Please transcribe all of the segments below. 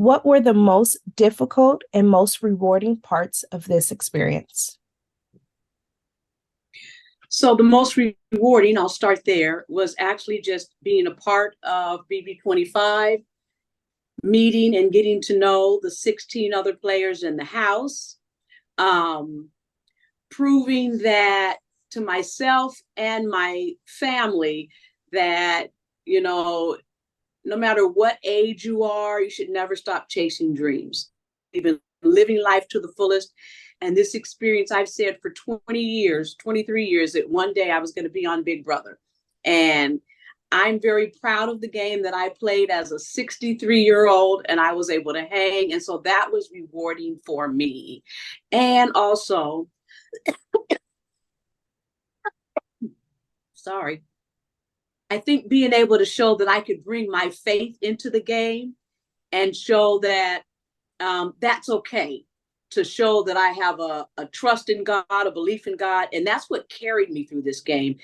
What were the most difficult and most rewarding parts of this experience? So the most rewarding, I'll start there, was actually just being a part of BB25, meeting and getting to know the 16 other players in the house, um, proving that to myself and my family that, you know, no matter what age you are, you should never stop chasing dreams. Even living life to the fullest. And this experience, I've said for 20 years, 23 years, that one day I was going to be on Big Brother. And I'm very proud of the game that I played as a 63-year-old, and I was able to hang. And so that was rewarding for me. And also, sorry, I think being able to show that I could bring my faith into the game and show that that's okay, to show that I have a trust in God, a belief in God. And that's what carried me through this game.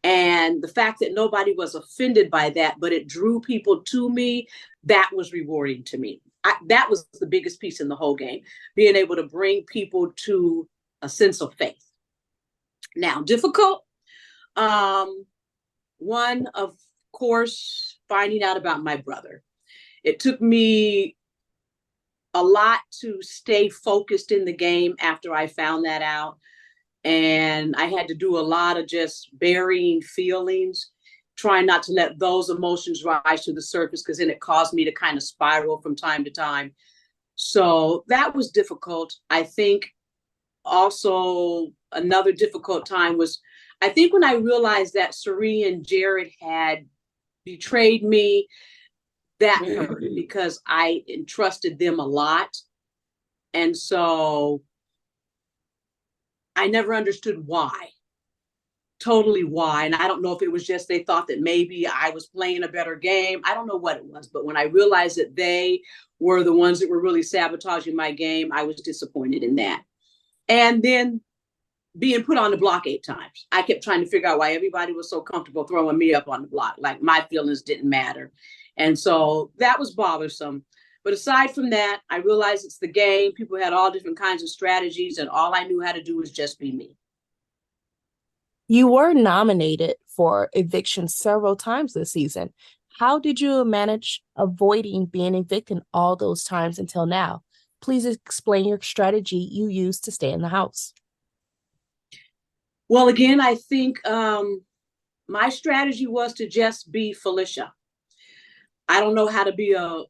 And the fact that nobody was offended by that, but it drew people to me, that was rewarding to me. That was the biggest piece in the whole game, being able to bring people to a sense of faith. Now, difficult. One, of course, finding out about my brother. It took me a lot to stay focused in the game after I found that out. And I had to do a lot of just burying feelings, trying not to let those emotions rise to the surface, because then it caused me to kind of spiral from time to time. So that was difficult. I think also another difficult time was, I think, when I realized that Sari and Jared had betrayed me. That hurt because I entrusted them a lot. And so I never understood why, totally why. And I don't know if it was just they thought that maybe I was playing a better game. I don't know what it was. But when I realized that they were the ones that were really sabotaging my game, I was disappointed in that. And then being put on the block 8 times. I kept trying to figure out why everybody was so comfortable throwing me up on the block, like my feelings didn't matter. And so that was bothersome. But aside from that, I realized it's the game. People had all different kinds of strategies, and all I knew how to do was just be me. You were nominated for eviction several times this season. How did you manage avoiding being evicted all those times until now? Please explain your strategy you used to stay in the house. Well, again, I think my strategy was to just be Felicia. I don't know how to be a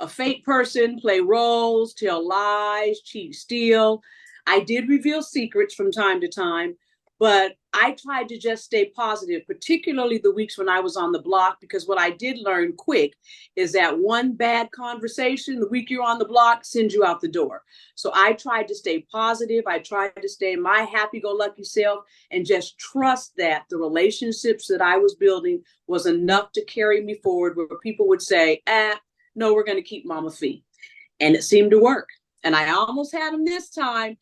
fake person, play roles, tell lies, cheat, steal. I did reveal secrets from time to time, but I tried to just stay positive, particularly the weeks when I was on the block, because what I did learn quick is that one bad conversation, the week you're on the block, sends you out the door. So I tried to stay positive. I tried to stay my happy-go-lucky self and just trust that the relationships that I was building was enough to carry me forward, where people would say, no, we're going to keep Mama Fee. And it seemed to work. And I almost had him this time.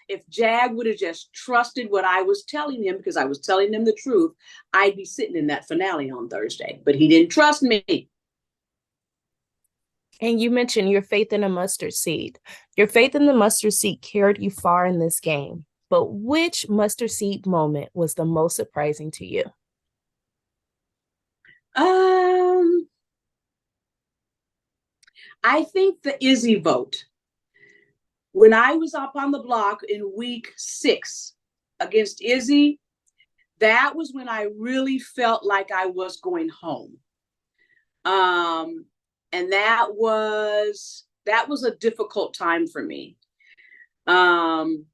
If Jag would have just trusted what I was telling him, because I was telling him the truth, I'd be sitting in that finale on Thursday. But he didn't trust me. And you mentioned your faith in a mustard seed. Your faith in the mustard seed carried you far in this game. But which mustard seed moment was the most surprising to you? I think the Izzy vote. When I was up on the block in week 6 against Izzy, that was when I really felt like I was going home. And that was a difficult time for me. Again,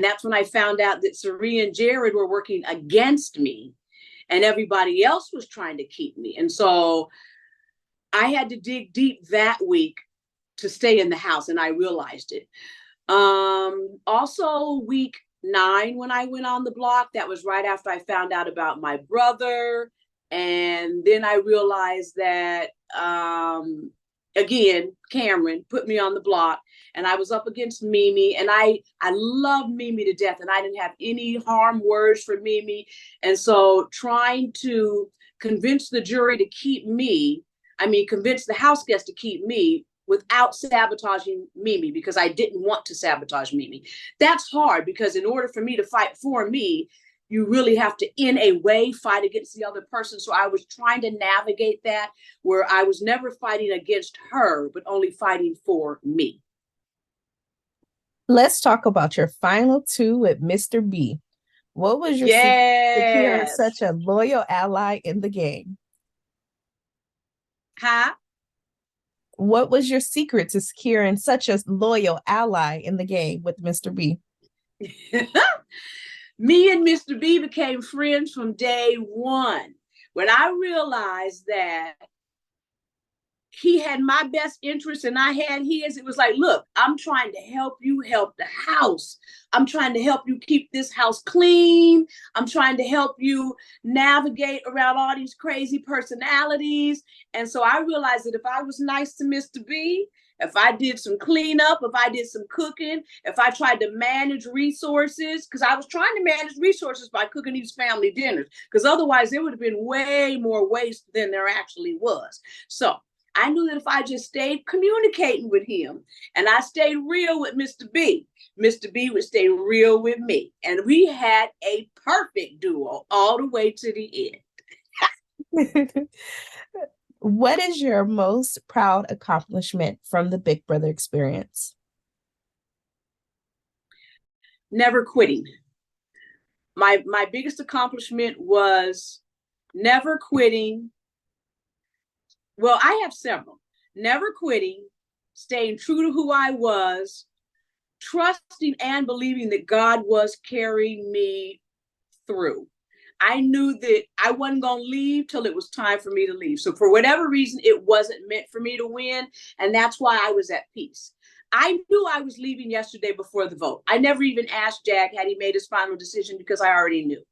that's when I found out that Sari and Jared were working against me, and everybody else was trying to keep me. And so I had to dig deep that week to stay in the house, and I realized it. Also, week 9, when I went on the block, that was right after I found out about my brother. And then I realized that, again, Cameron put me on the block, and I was up against Mimi, and I love Mimi to death, and I didn't have any harm words for Mimi. And so trying to convince the jury to keep me I mean, convince the house guests to keep me without sabotaging Mimi, because I didn't want to sabotage Mimi. That's hard, because in order for me to fight for me, you really have to, in a way, fight against the other person. So I was trying to navigate that, where I was never fighting against her, but only fighting for me. Let's talk about your final two with Mr. B. What was your secret to securing Yes. such a loyal ally in the game? Huh? What was your secret to securing such a loyal ally in the game with Mr. B? Me and Mr. B became friends from day one. When I realized that he had my best interest and I had his, it was like, look, I'm trying to help you help the house. I'm trying to help you keep this house clean. I'm trying to help you navigate around all these crazy personalities. And so I realized that if I was nice to Mr. B, if I did some cleanup, if I did some cooking, if I tried to manage resources, because I was trying to manage resources by cooking these family dinners, because otherwise there would have been way more waste than there actually was. So I knew that if I just stayed communicating with him and I stayed real with Mr. B, Mr. B would stay real with me. And we had a perfect duo all the way to the end. What is your most proud accomplishment from the Big Brother experience? Never quitting. My biggest accomplishment was never quitting. Well, I have several. Never quitting, staying true to who I was, trusting and believing that God was carrying me through. I knew that I wasn't going to leave till it was time for me to leave. So for whatever reason, it wasn't meant for me to win. And that's why I was at peace. I knew I was leaving yesterday before the vote. I never even asked Jack had he made his final decision, because I already knew.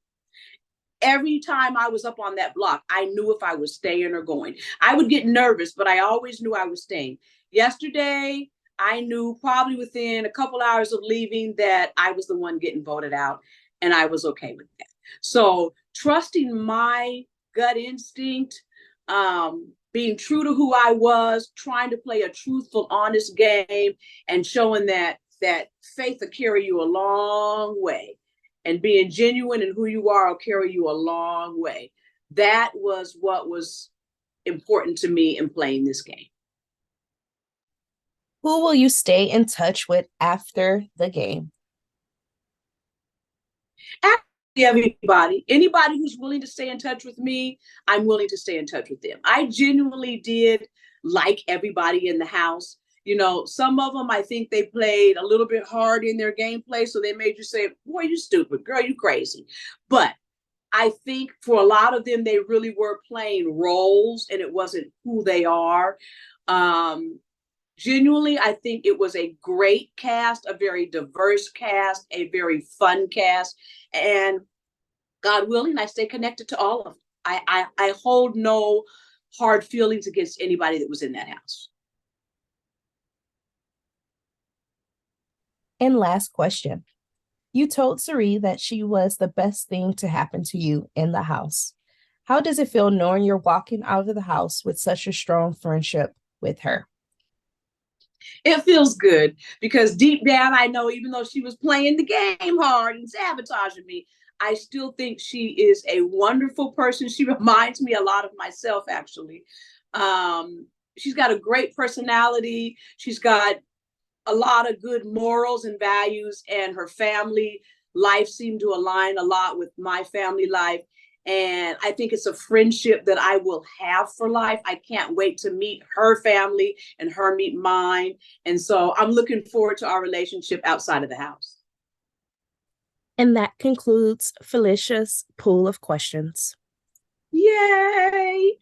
Every time I was up on that block, I knew if I was staying or going. I would get nervous, but I always knew I was staying. Yesterday, I knew probably within a couple hours of leaving that I was the one getting voted out, and I was okay with that. So trusting my gut instinct, being true to who I was, trying to play a truthful, honest game, and showing that faith will carry you a long way, and being genuine in who you are will carry you a long way. That was what was important to me in playing this game. Who will you stay in touch with after the game? Actually, anybody who's willing to stay in touch with me, I'm willing to stay in touch with them. I genuinely did like everybody in the house. You know, some of them, I think they played a little bit hard in their gameplay, so they made you say, boy, you stupid, girl, you crazy. But I think for a lot of them, they really were playing roles and it wasn't who they are. Um, Genuinely, I think it was a great cast, a very diverse cast, a very fun cast. And God willing, I stay connected to all of them. I hold no hard feelings against anybody that was in that house. And last question. You told Sari that she was the best thing to happen to you in the house. How does it feel knowing you're walking out of the house with such a strong friendship with her? It feels good, because deep down, I know even though she was playing the game hard and sabotaging me, I still think she is a wonderful person. She reminds me a lot of myself, actually. She's got a great personality. She's got a lot of good morals and values, and her family life seemed to align a lot with my family life. And I think it's a friendship that I will have for life. I can't wait to meet her family and her meet mine. And so I'm looking forward to our relationship outside of the house. And that concludes Felicia's pool of questions. Yay!